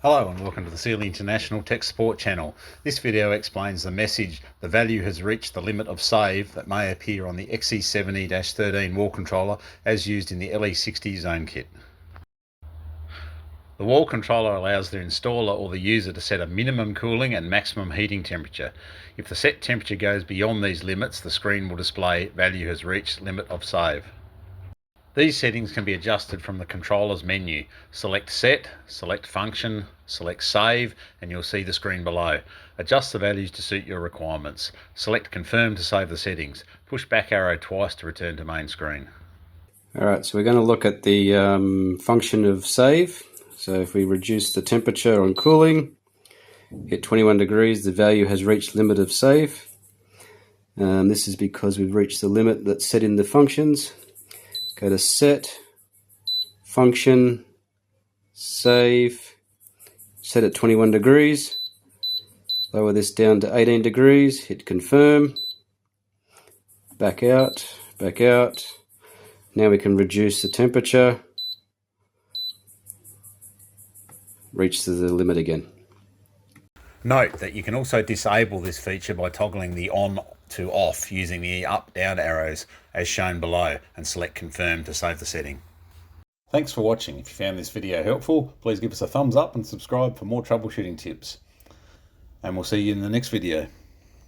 Hello and welcome to the Sealy International Tech Support channel. This video explains the message "the value has reached the limit of save" that may appear on the XE70-13 wall controller as used in the LE60 zone kit. The wall controller allows the installer or the user to set a minimum cooling and maximum heating temperature. If the set temperature goes beyond these limits, the screen will display "value has reached limit of save." These settings can be adjusted from the controller's menu. Select Set, select Function, select Save, and you'll see the screen below. Adjust the values to suit your requirements. Select Confirm to save the settings. Push back arrow twice to return to main screen. Alright, so we're going to look at the function of save. So if we reduce the temperature on cooling, hit 21 degrees, the value has reached limit of save. This is because we've reached the limit that's set in the functions. Go to Set, Function, Save, set at 21 degrees. Lower this down to 18 degrees, hit Confirm, back out, back out. Now we can reduce the temperature, reach to the limit again. Note that you can also disable this feature by toggling the on to off using the up-down arrows as shown below and select Confirm to save the setting. Thanks for watching. If you found this video helpful, please give us a thumbs up and subscribe for more troubleshooting tips. And we'll see you in the next video.